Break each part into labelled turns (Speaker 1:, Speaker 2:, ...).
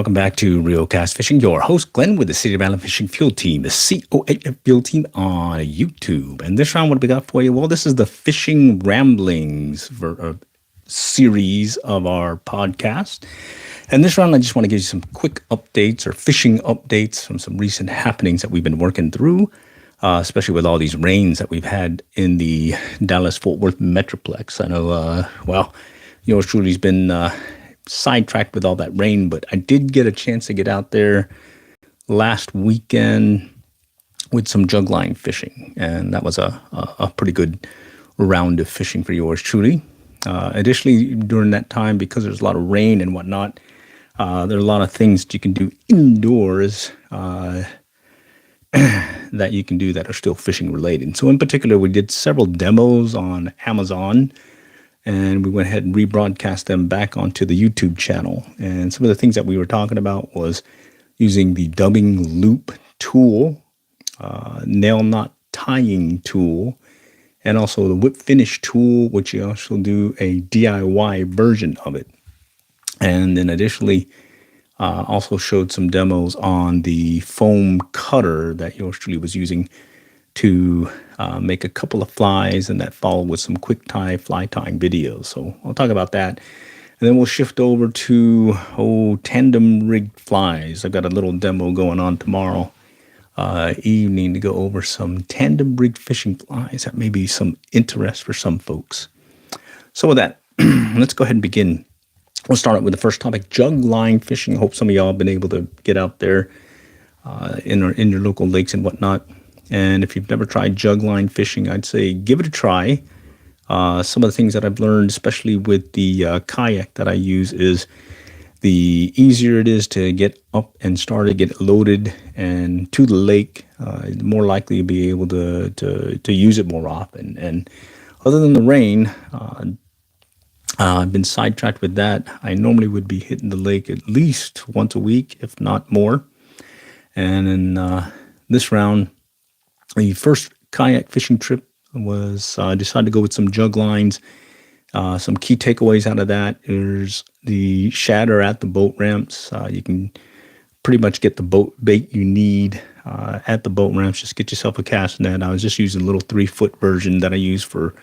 Speaker 1: welcome back to Real Cast Fishing. Your host, Glenn, with the City of Island Fishing Field Team, the COAF Field Team on YouTube. And this round, what we got for you? Well, this is the Fishing Ramblings series of our podcast. And this round, I just want to give you some quick updates or fishing updates from some recent happenings that we've been working through, especially with all these rains that we've had in the Dallas-Fort Worth Metroplex. I know, yours truly's been sidetracked with all that rain, but I did get a chance to get out there last weekend with some jug line fishing, and that was a pretty good round of fishing for yours truly. Additionally, during that time, because there's a lot of rain and whatnot, there are a lot of things that you can do indoors that you can do that are still fishing related. So in particular, we did several demos on Amazon, and we went ahead and rebroadcast them back onto the YouTube channel. And some of the things that we were talking about was using the dubbing loop tool, nail knot tying tool, and also the whip finish tool, which you also do a DIY version of it. And then additionally, also showed some demos on the foam cutter that yours truly was using to make a couple of flies, and that followed with some quick tie fly tying videos. So I'll talk about that. And then we'll shift over to tandem rigged flies. I've got a little demo going on tomorrow evening to go over some tandem rigged fishing flies that may be some interest for some folks. So with that, let's go ahead and begin. We'll start out with the first topic, jug line fishing. I hope some of y'all have been able to get out there in your local lakes and whatnot. And if you've never tried jug line fishing, I'd say give it a try. Some of the things that I've learned, especially with the kayak that I use, is the easier it is to get up and started, get it loaded and to the lake, the more likely you'll be able to use it more often. And other than the rain, I've been sidetracked with that. I normally would be hitting the lake at least once a week, if not more. And in this round, the first kayak fishing trip was decided to go with some jug lines. Some key takeaways out of that is the shatter at the boat ramps. You can pretty much get the boat bait you need at the boat ramps. Just get yourself a cast net. I was just using a little 3-foot version that I use for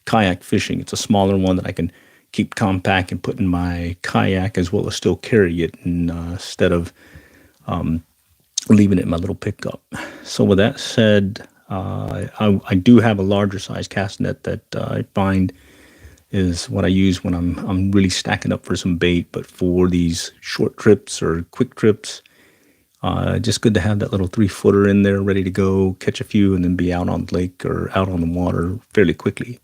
Speaker 1: kayak fishing. It's a smaller one that I can keep compact and put in my kayak as well as still carry it instead of leaving it in my little pickup. So with that said, I do have a larger size cast net that I find is what I use when I'm really stacking up for some bait. But for these short trips or quick trips, just good to have that little 3-footer in there ready to go, catch a few, and then be out on the lake or out on the water fairly quickly.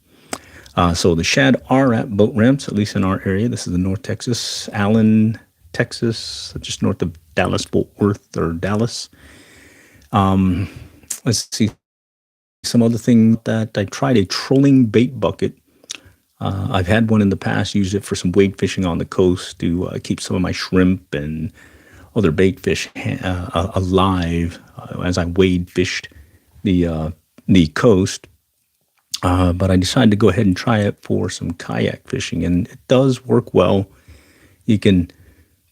Speaker 1: So the shad are at boat ramps, at least in our area. This is the North Texas, Allen, Texas, just north of Dallas-Fort Worth or Dallas. Let's see. Some other thing that I tried a trolling bait bucket. I've had one in the past, used it for some wade fishing on the coast to keep some of my shrimp and other bait fish alive as I wade fished the coast. But I decided to go ahead and try it for some kayak fishing, and it does work well. You can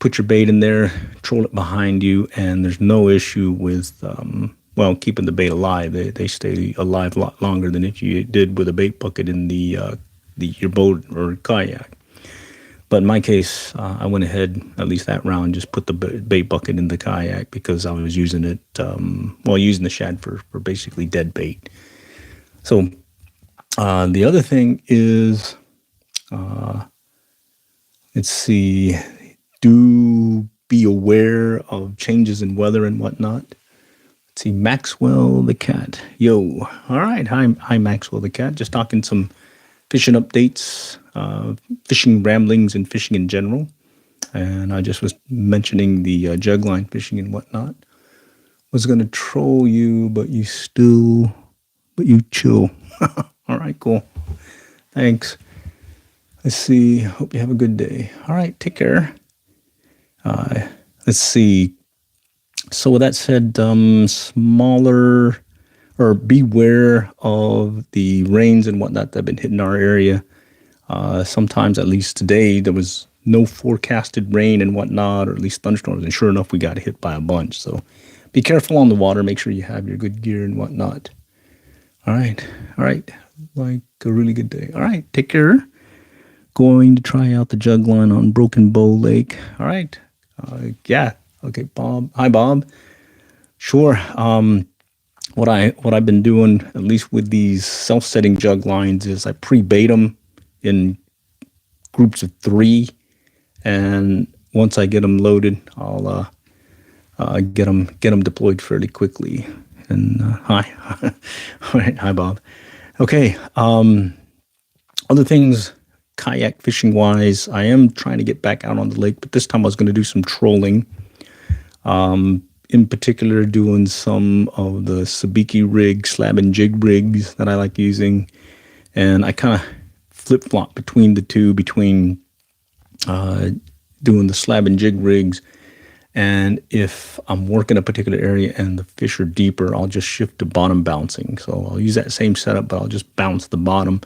Speaker 1: put your bait in there, troll it behind you, and there's no issue with keeping the bait alive. They stay alive a lot longer than if you did with a bait bucket in your boat or kayak. But in my case, I went ahead, at least that round, just put the bait bucket in the kayak because I was using it, using the shad for basically dead bait. So the other thing is, let's see, do be aware of changes in weather and whatnot. Let's see, Maxwell the cat. Yo, all right. Hi, Maxwell the cat. Just talking some fishing updates, fishing ramblings, and fishing in general. And I just was mentioning the jug line fishing and whatnot. Was going to troll you, but you chill. All right, cool. Thanks. Let's see. Hope you have a good day. All right, take care. Let's see. So with that said, smaller or beware of the rains and whatnot that have been hitting our area. Sometimes, at least today, there was no forecasted rain and whatnot, or at least thunderstorms. And sure enough, we got hit by a bunch. So be careful on the water. Make sure you have your good gear and whatnot. All right. All right. Like a really good day. All right. Take care. Going to try out the jug line on Broken Bow Lake. All right. Yeah. Okay, Bob. Hi, Bob. Sure. What I've been doing, at least with these self-setting jug lines, is I pre-bait them in groups of 3, and once I get them loaded, I'll get them deployed fairly quickly. And hi, all right, hi, Bob. Okay. Other things, kayak fishing wise, I am trying to get back out on the lake, but this time I was going to do some trolling. In particular, doing some of the sabiki rig, slab and jig rigs that I like using. And I kind of flip-flop between the two, between doing the slab and jig rigs. And if I'm working a particular area and the fish are deeper, I'll just shift to bottom bouncing. So I'll use that same setup, but I'll just bounce the bottom.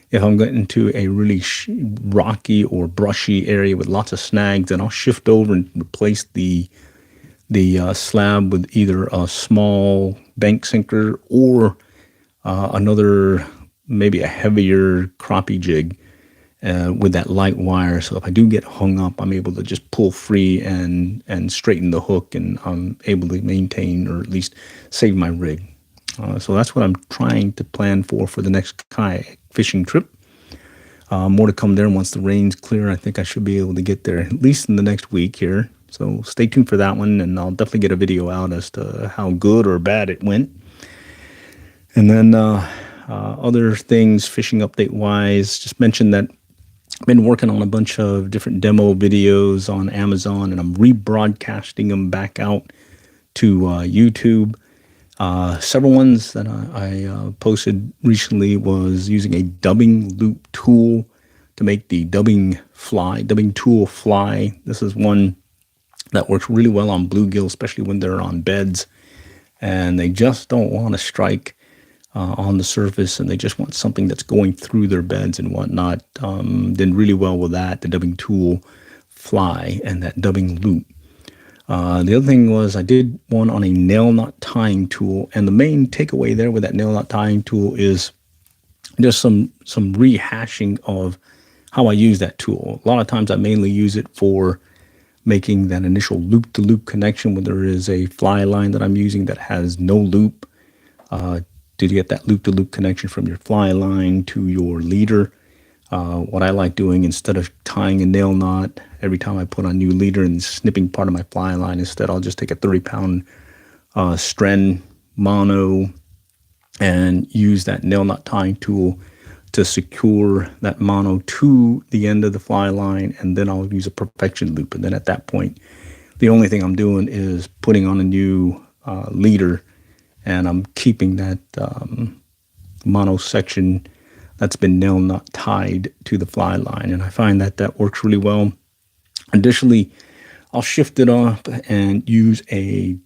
Speaker 1: If I'm getting into a really rocky or brushy area with lots of snags, then I'll shift over and replace the slab with either a small bank sinker or another, maybe a heavier crappie jig with that light wire. So if I do get hung up, I'm able to just pull free and straighten the hook, and I'm able to maintain or at least save my rig. So that's what I'm trying to plan for the next kayak fishing trip. More to come there once the rain's clear. I think I should be able to get there at least in the next week here. So stay tuned for that one, and I'll definitely get a video out as to how good or bad it went. And then other things, fishing update-wise, just mentioned that I've been working on a bunch of different demo videos on Amazon, and I'm rebroadcasting them back out to YouTube. Several ones that I posted recently was using a dubbing loop tool to make the dubbing tool fly. This is one that works really well on bluegill, especially when they're on beds and they just don't want to strike on the surface, and they just want something that's going through their beds and whatnot. Did really well with that, the dubbing tool fly and that dubbing loop. The other thing was I did one on a nail knot tying tool, and the main takeaway there with that nail knot tying tool is just some rehashing of how I use that tool. A lot of times I mainly use it for making that initial loop-to-loop connection when there is a fly line that I'm using that has no loop. To get that loop-to-loop connection from your fly line to your leader. What I like doing, instead of tying a nail knot every time I put on new leader and snipping part of my fly line, instead I'll just take a 30-pound Stren mono and use that nail knot tying tool to secure that mono to the end of the fly line, and then I'll use a perfection loop. And then at that point, the only thing I'm doing is putting on a new leader, and I'm keeping that mono section that's been nail knot tied to the fly line, and I find that works really well. Additionally, I'll shift it up and use a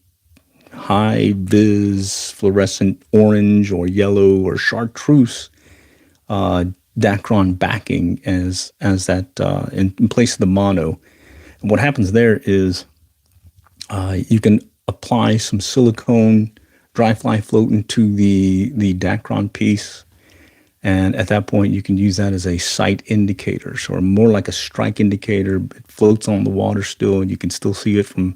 Speaker 1: high vis fluorescent orange or yellow or chartreuse Dacron backing as that in place of the mono. And what happens there is you can apply some silicone dry fly floating to the Dacron piece, and at that point you can use that as a sight indicator, so more like a strike indicator. It floats on the water still, and you can still see it from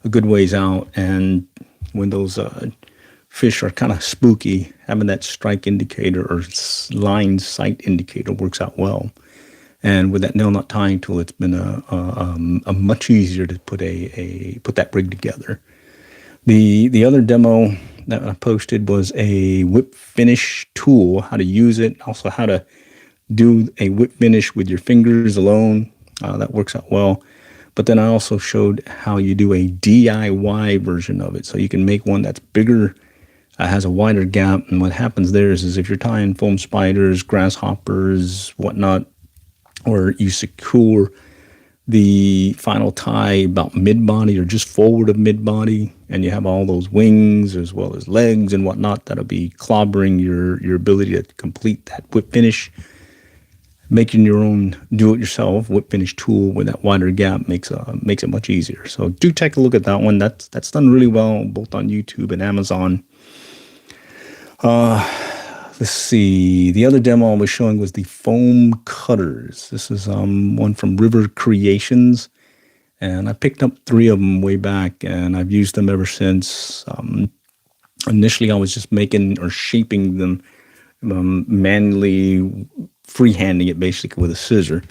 Speaker 1: a good ways out. And when those fish are kind of spooky, having that strike indicator or line sight indicator works out well. And with that nail knot tying tool, it's been a much easier to put put that rig together. The other demo that I posted was a whip finish tool, how to use it, also how to do a whip finish with your fingers alone. That works out well. But then I also showed how you do a DIY version of it. So you can make one that's bigger, has a wider gap. And what happens there is if you're tying foam spiders, grasshoppers, whatnot, or you secure the final tie about mid-body or just forward of mid-body, and you have all those wings as well as legs and whatnot, that'll be clobbering your ability to complete that whip finish. making your own do-it-yourself whip finish tool with that wider gap makes it much easier. So do take a look at that one. That's done really well both on YouTube and Amazon. Let's see. The other demo I was showing was the foam cutters. This is one from River Creations, and I picked up 3 of them way back, and I've used them ever since. Initially, I was just making or shaping them manually, freehanding it basically with a scissor.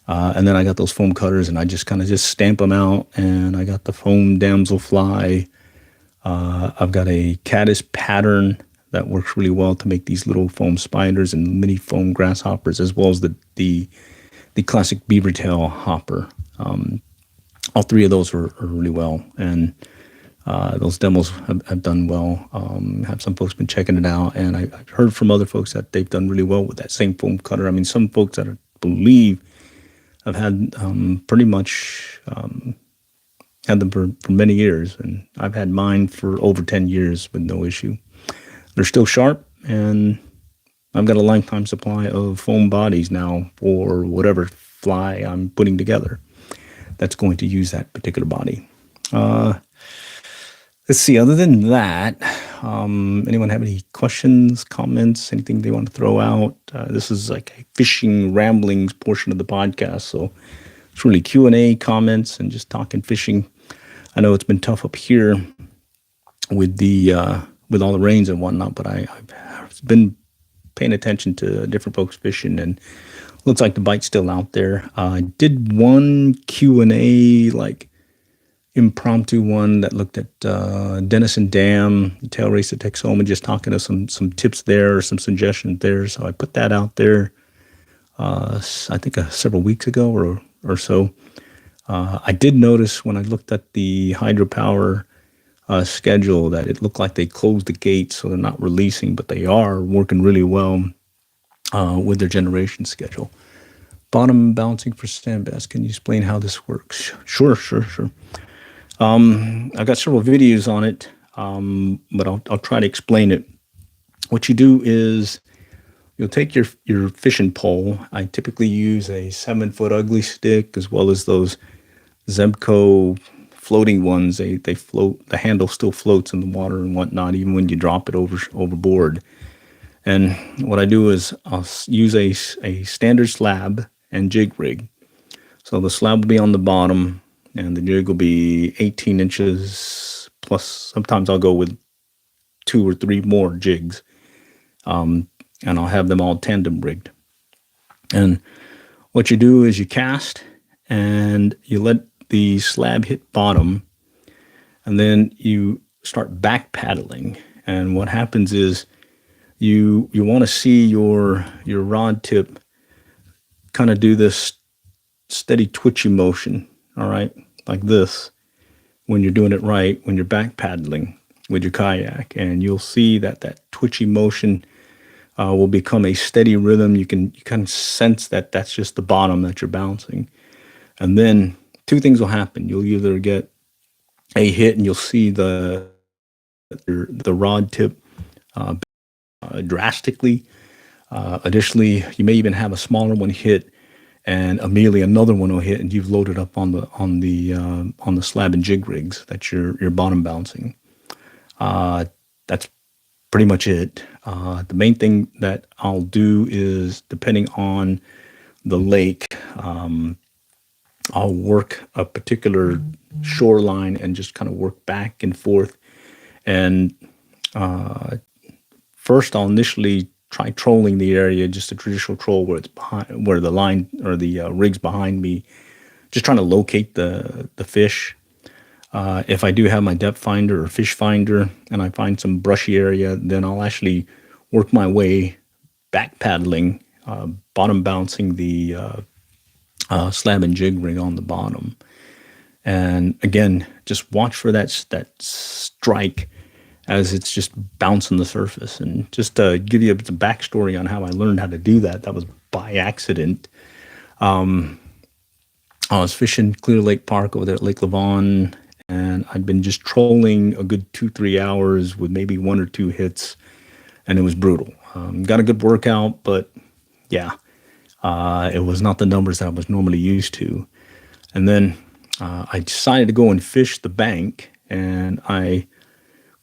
Speaker 1: And then I got those foam cutters, and I just kind of just stamp them out, and I got the foam damselfly. I've got a caddis pattern that works really well to make these little foam spiders and mini foam grasshoppers, as well as the classic beaver tail hopper. All 3 of those are really well, and those demos have done well. Have some folks been checking it out, and I've heard from other folks that they've done really well with that same foam cutter. I mean, some folks that I believe have had pretty much had them for many years, and I've had mine for over 10 years with no issue. They're still sharp, and I've got a lifetime supply of foam bodies now for whatever fly I'm putting together that's going to use that particular body. Let's see, other than that, anyone have any questions, comments, anything they want to throw out? This is like a fishing ramblings portion of the podcast, so it's really Q&A, comments, and just talking fishing. I know it's been tough up here with with all the rains and whatnot, but I've been paying attention to different folks fishing, and looks like the bite's still out there. I did one Q&A, like impromptu one that looked at Denison Dam, tail race at Texoma, just talking to some tips there, or some suggestions there. So I put that out there, I think several weeks ago or so. I did notice when I looked at the hydropower schedule that it looked like they closed the gates, so they're not releasing, but they are working really well with their generation schedule. Bottom bouncing for sand bass. Can you explain how this works? Sure. I've got several videos on it, but I'll try to explain it. What you do is you'll take your fishing pole. I typically use a 7-foot ugly stick, as well as those Zebco floating ones. They float. The handle still floats in the water and whatnot, even when you drop it overboard. And what I do is I'll use a standard slab and jig rig. So the slab will be on the bottom, and the jig will be 18 inches plus. Sometimes I'll go with 2 or 3 more jigs, and I'll have them all tandem rigged. And what you do is you cast, and you let the slab hit bottom, and then you start back paddling. And what happens is you want to see your rod tip kind of do this steady twitchy motion, all right, like this, when you're doing it right, when you're back paddling with your kayak. And you'll see that twitchy motion will become a steady rhythm. You kind of sense that that's just the bottom that you're bouncing. And then 2 things will happen. You'll either get a hit, and you'll see the rod tip drastically. Additionally, you may even have a smaller one hit, and immediately another one will hit, and you've loaded up on the slab and jig rigs that you're bottom bouncing. That's pretty much it. The main thing that I'll do is, depending on the lake, I'll work a particular shoreline and just kind of work back and forth. And first, I'll initially try trolling the area, just a traditional troll where it's behind, where the line or the rig's behind me, just trying to locate the fish. If I do have my depth finder or fish finder and I find some brushy area, then I'll actually work my way back paddling, bottom bouncing the slab and jig rig on the bottom. And again, just watch for that strike as it's just bouncing the surface. And just to give you a backstory on how I learned how to do that, that was by accident. I was fishing Clear Lake Park over there at Lake Lavon, and I'd been just trolling a good 2-3 hours with maybe 1 or 2 hits, and it was brutal. Got a good workout, but yeah. It was not the numbers that I was normally used to. And then I decided to go and fish the bank, and I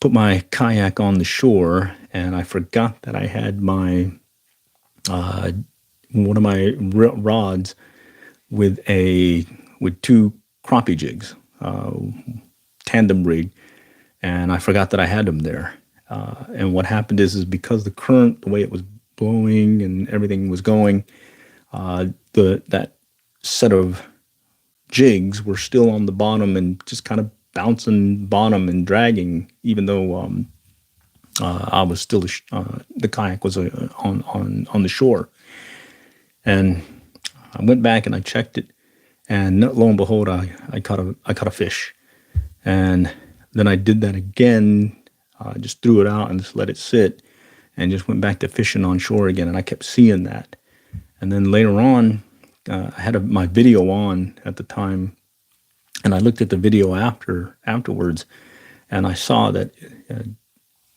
Speaker 1: put my kayak on the shore, and I forgot that I had my one of my rods with two crappie jigs, tandem rig, and I forgot that I had them there. And what happened is because the current, the way it was blowing and everything was going, that set of jigs were still on the bottom and just kind of bouncing bottom and dragging, even though I was still the kayak was on the shore. And I went back and I checked it, and lo and behold, I caught a fish. And then I did that again, just threw it out and just let it sit, and just went back to fishing on shore again. And I kept seeing that. And then later on, I had my video on at the time, and I looked at the video afterwards, and I saw that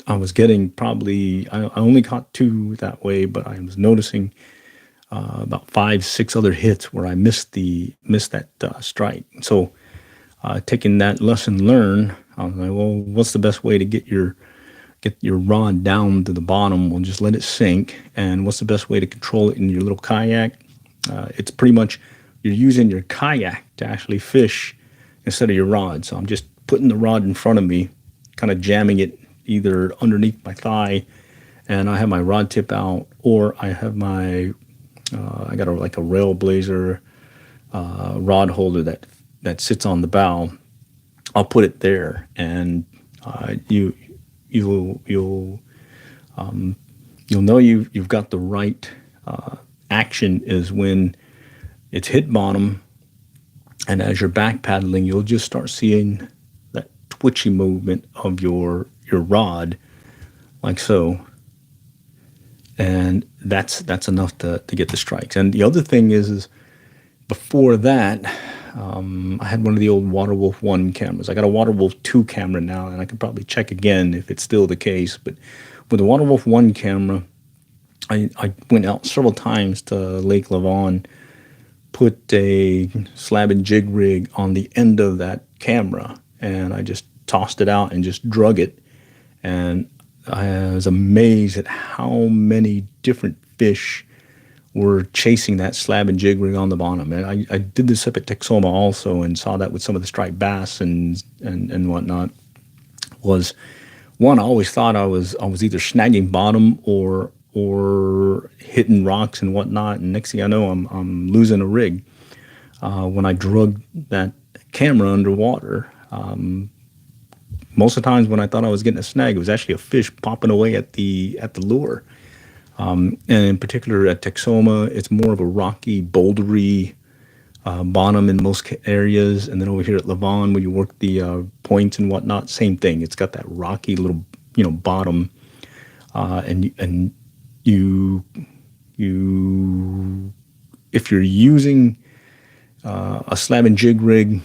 Speaker 1: I was getting probably, I only caught two that way, but I was noticing about 5-6 other hits where I missed that strike. So taking that lesson learned, I was like, well, what's the best way to get your rod down to the bottom? Well, just let it sink. And what's the best way to control it in your little kayak? It's pretty much you're using your kayak to actually fish instead of your rod. So I'm just putting the rod in front of me, kind of jamming it either underneath my thigh, and I have my rod tip out, or I have my I got like a Railblazer rod holder that sits on the bow. I'll put it there, and you'll know you've got the right action is when it's hit bottom, and as you're back paddling, you'll just start seeing that twitchy movement of your rod, like so. And that's enough to get the strikes. And the other thing is before that, I had one of the old Waterwolf 1 cameras. I got a Waterwolf 2 camera now, and I could probably check again if it's still the case. But with the Waterwolf 1 camera, I went out several times to Lake Lavon, put a slab and jig rig on the end of that camera, and I just tossed it out and just drug it. And I was amazed at how many different fish were chasing that slab and jig rig on the bottom. And I did this up at Texoma also, and saw that with some of the striped bass and whatnot. Was one, I always thought I was either snagging bottom or hitting rocks and whatnot. And next thing I know, I'm losing a rig. When I drug that camera underwater, most of the times when I thought I was getting a snag, it was actually a fish popping away at the lure. And in particular at Texoma, it's more of a rocky, bouldery bottom in most areas. And then over here at Lavon, when you work the points and whatnot, same thing. It's got that rocky little, bottom. And you, if you're using a slab and jig rig,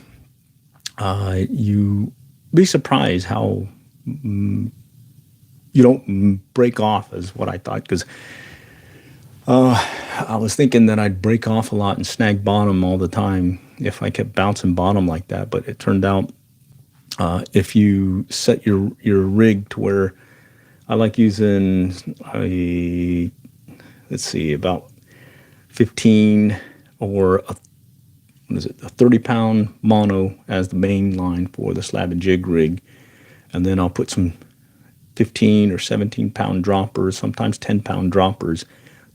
Speaker 1: you be surprised how you don't break off, is what I thought, because I was thinking that I'd break off a lot and snag bottom all the time if I kept bouncing bottom like that. But it turned out if you set your rig to where I like using about 15 or a 30-pound mono as the main line for the slab and jig rig, and then I'll put some 15 or 17-pound droppers, sometimes 10-pound droppers,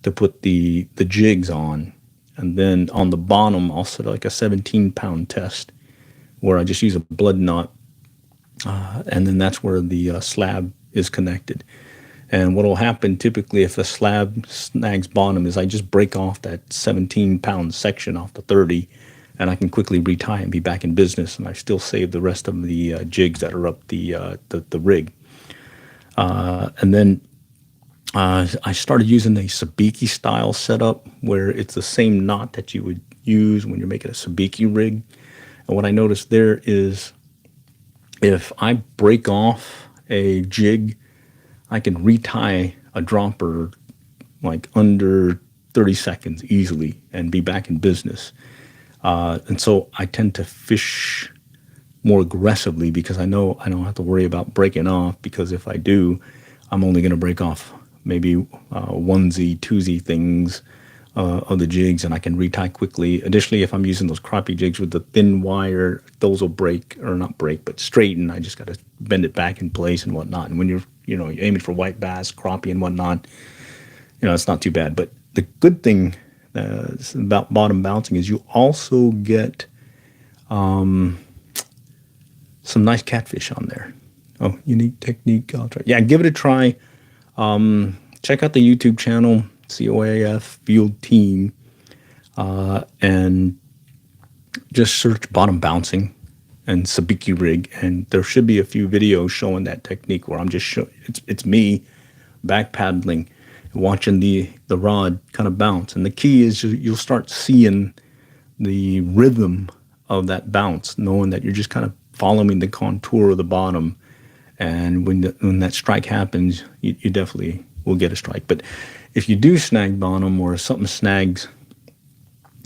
Speaker 1: to put the jigs on. And then on the bottom, I'll set like a 17-pound test where I just use a blood knot, and then that's where the slab is connected. And what will happen typically if the slab snags bottom is I just break off that 17-pound section off the 30, and I can quickly retie and be back in business, and I still save the rest of the jigs that are up the rig. And then I started using a sabiki style setup where it's the same knot that you would use when you're making a sabiki rig. And what I noticed there is if I break off a jig, I can retie a dropper like under 30 seconds easily and be back in business. And so I tend to fish more aggressively because I know I don't have to worry about breaking off, because if I do, I'm only going to break off maybe onesie, twosie things of the jigs, and I can retie quickly. Additionally, if I'm using those crappie jigs with the thin wire, those will break, or not break, but straighten. I just got to bend it back in place and whatnot. And when you're aiming for white bass, crappie, and whatnot, it's not too bad. But the good thing about bottom bouncing is you also get some nice catfish on there. Oh, unique technique. I'll try. Yeah, give it a try. Check out the YouTube channel, COAF Field Team, and just search bottom bouncing and sabiki rig, and there should be a few videos showing that technique where I'm just it's me back paddling, watching the rod kind of bounce. And the key is you'll start seeing the rhythm of that bounce, knowing that you're just kind of following the contour of the bottom. And when that strike happens, you definitely will get a strike. But if you do snag bottom, or something snags,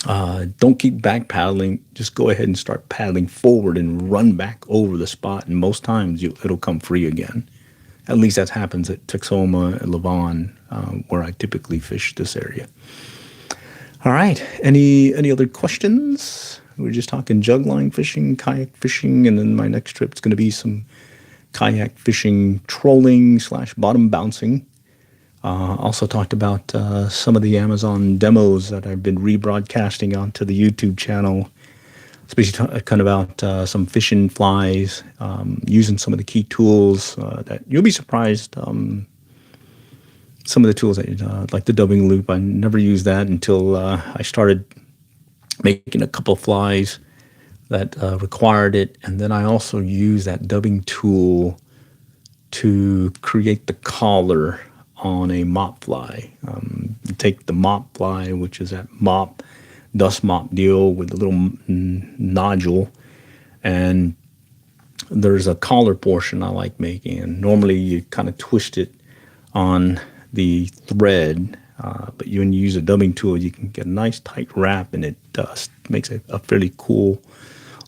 Speaker 1: don't keep back paddling. Just go ahead and start paddling forward and run back over the spot. And most times it'll come free again. At least that happens at Texoma and Levon, where I typically fish this area. All right. Any other questions? We're just talking jug line fishing, kayak fishing, and then my next trip is going to be some kayak fishing, trolling / bottom bouncing. Also talked about some of the Amazon demos that I've been rebroadcasting onto the YouTube channel, especially kind of about some fishing flies, using some of the key tools that you'll be surprised. Some of the tools that like the dubbing loop, I never used that until I started making a couple of flies that required it. And then I also use that dubbing tool to create the collar on a mop fly. You take the mop fly, which is that dust mop deal with a little nodule, and there's a collar portion I like making. And normally you kind of twist it on the thread, but when you use a dubbing tool, you can get a nice tight wrap, and it makes a fairly cool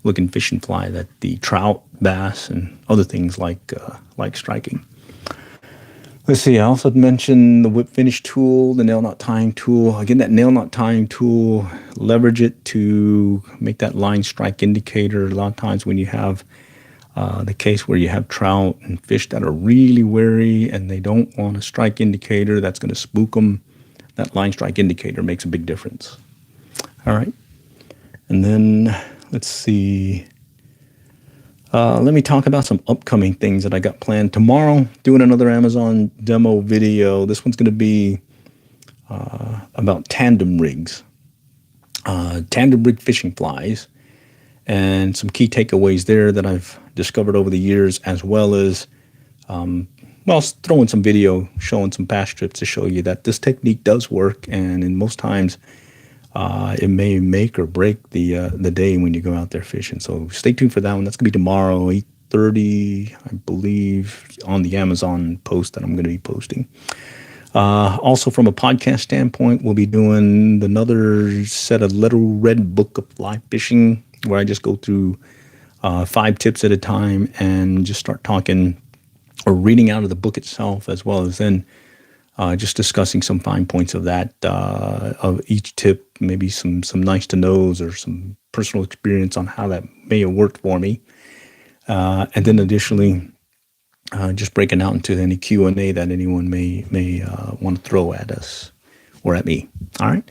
Speaker 1: looking fishing fly that the trout, bass, and other things like striking. Let's see, I also mentioned the whip finish tool, the nail knot tying tool. Again, that nail knot tying tool, leverage it to make that line strike indicator. A lot of times when you have the case where you have trout and fish that are really wary and they don't want a strike indicator that's going to spook them, that line strike indicator makes a big difference. All right. And then let's see. Let me talk about some upcoming things that I got planned. Tomorrow, doing another Amazon demo video. This one's going to be about tandem rigs, tandem rig fishing flies, and some key takeaways there that I've discovered over the years, as well as, throwing some video, showing some past trips to show you that this technique does work, and in most times, it may make or break the day when you go out there fishing. So stay tuned for that one. That's going to be tomorrow, 8:30, I believe, on the Amazon post that I'm going to be posting. Also, from a podcast standpoint, we'll be doing another set of Little Red Book of Fly Fishing, where I just go through 5 tips at a time and just start talking or reading out of the book itself, as well as then just discussing some fine points of that, of each tip, maybe some nice to knows or some personal experience on how that may have worked for me. And then additionally, just breaking out into any Q&A that anyone may want to throw at us or at me. All right.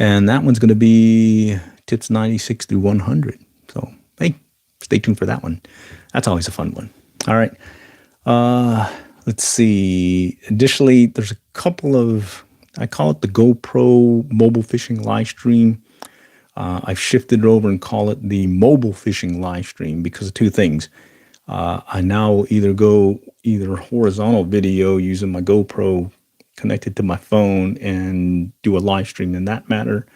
Speaker 1: And that one's going to be tips 96 through 100. So, hey, stay tuned for that one. That's always a fun one. All right. Let's see. Additionally, there's a couple of, I call it the GoPro mobile fishing live stream. I've shifted it over and call it the mobile fishing live stream because of 2 things. I now either horizontal video using my GoPro connected to my phone and do a live stream in that manner,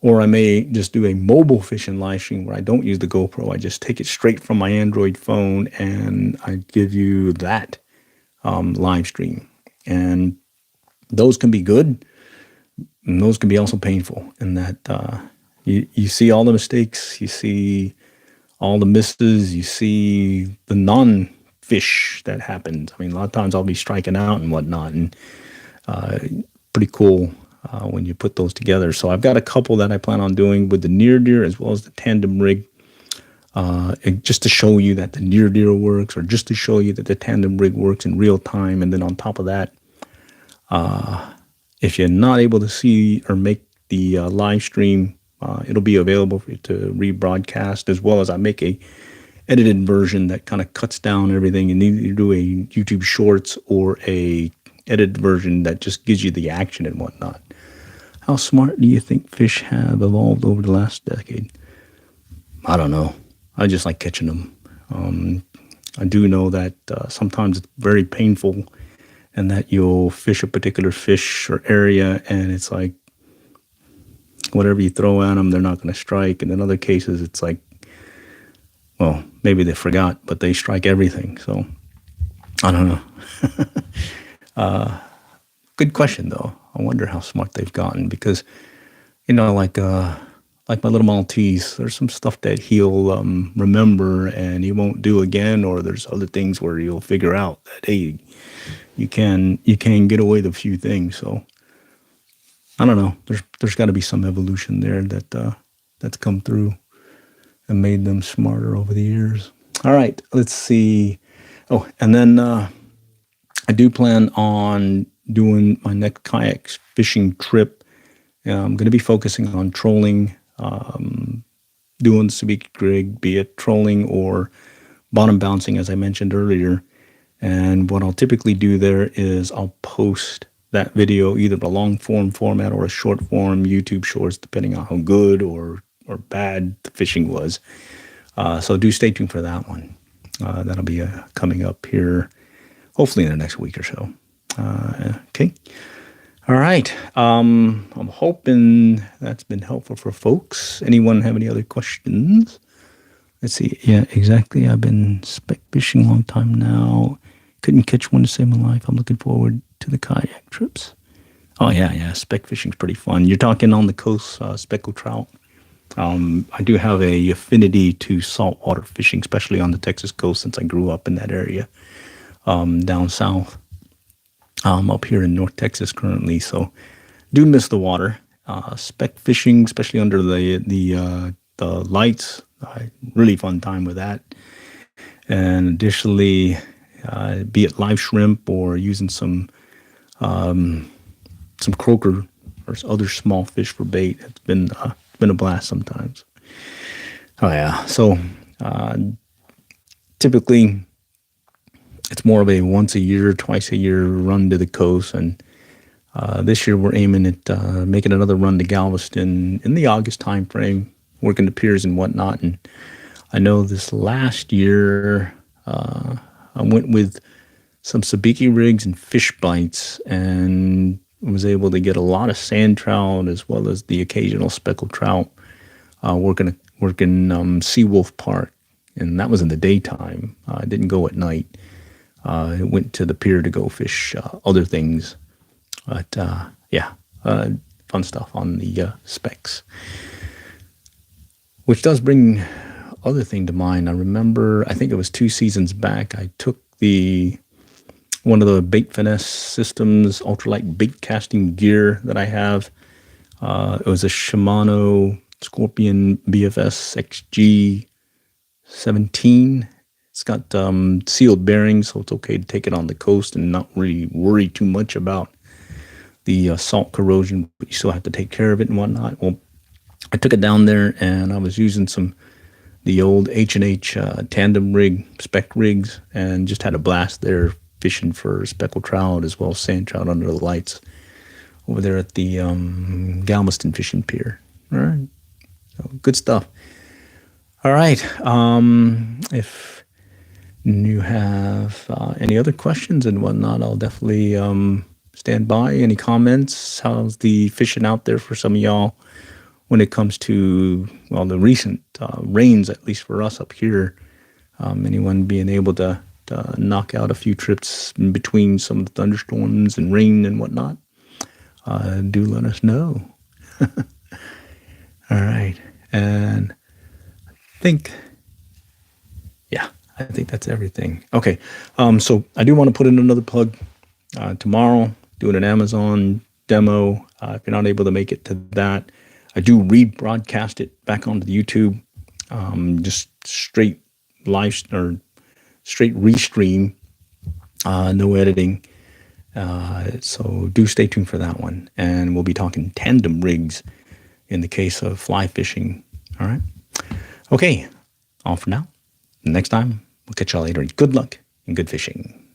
Speaker 1: or I may just do a mobile fishing live stream where I don't use the GoPro. I just take it straight from my Android phone and I give you that live stream. And those can be good, And those can be also painful in that you see all the mistakes, you see all the misses, you see the non-fish that happens. I mean, a lot of times I'll be striking out and whatnot, and pretty cool when you put those together. So I've got a couple that I plan on doing with the near deer as well as the tandem rig, just to show you that the near deer works, or just to show you that the tandem rig works in real time. And then on top of that, if you're not able to see or make the live stream, it'll be available for you to rebroadcast, as well as I make a edited version that kind of cuts down everything, and either do a YouTube Shorts or a edited version that just gives you the action and whatnot. How smart do you think fish have evolved over the last decade? I don't know. I just like catching them. I do know that sometimes it's very painful, and that you'll fish a particular fish or area, and it's like whatever you throw at them, they're not going to strike. And in other cases, it's like, well, maybe they forgot, but they strike everything. So I don't know. Good question, though. I wonder how smart they've gotten, because, like my little Maltese, there's some stuff that he'll remember and he won't do again, or there's other things where he'll figure out that, hey, you can get away with a few things. So I don't know. There's got to be some evolution there that's come through and made them smarter over the years. All right, let's see. Oh, and then I do plan on doing my next kayak fishing trip. I'm going to be focusing on trolling, doing sabiki rig, be it trolling or bottom bouncing, as I mentioned earlier. And what I'll typically do there is I'll post that video, either a long form format or a short form YouTube Shorts, depending on how good or bad the fishing was. So do stay tuned for that one. That'll be coming up here, hopefully in the next week or so. Okay. All right. I'm hoping that's been helpful for folks. Anyone have any other questions? Let's see. Yeah, exactly. I've been spec fishing a long time now. Couldn't catch one to save my life. I'm looking forward to the kayak trips. Oh, yeah. Spec fishing's pretty fun. You're talking on the coast, speckled trout. I do have a affinity to saltwater fishing, especially on the Texas coast, since I grew up in that area down south. Up here in North Texas currently, so do miss the water. Spec fishing, especially under the lights, really fun time with that. And additionally, be it live shrimp or using some croaker or other small fish for bait, it's been a blast sometimes. Oh yeah, so typically it's more of a once a year, twice a year run to the coast, and this year we're aiming at making another run to Galveston in the August time frame, working the piers and whatnot. And I know this last year I went with some sabiki rigs and fish bites, and was able to get a lot of sand trout as well as the occasional speckled trout working Seawolf Park, and that was in the daytime. I didn't go at night. I went to the pier to go fish other things. But, fun stuff on the specs. Which does bring other thing to mind. I remember, I think it was 2 seasons back, I took one of the Bait Finesse Systems ultralight bait casting gear that I have. It was a Shimano Scorpion BFS XG 17. It's got sealed bearings, so it's okay to take it on the coast and not really worry too much about the salt corrosion, but you still have to take care of it and whatnot. Well, I took it down there, and I was using the old H&H tandem rig, spec rigs, and just had a blast there fishing for speckled trout as well as sand trout under the lights over there at the Galveston Fishing Pier. All right, so good stuff. All right, if you have any other questions and whatnot, I'll definitely stand by. Any comments? How's the fishing out there for some of y'all when it comes to, well, the recent rains, at least for us up here? Anyone being able to knock out a few trips in between some of the thunderstorms and rain and whatnot? do let us know. All right. And think, yeah, I think that's everything. Okay. So I do want to put in another plug tomorrow, doing an Amazon demo. If you're not able to make it to that, I do rebroadcast it back onto the YouTube, just straight live or straight restream, no editing. So do stay tuned for that one. And we'll be talking tandem rigs in the case of fly fishing. All right. Okay. All for now. Next time, we'll catch y'all later. Good luck and good fishing.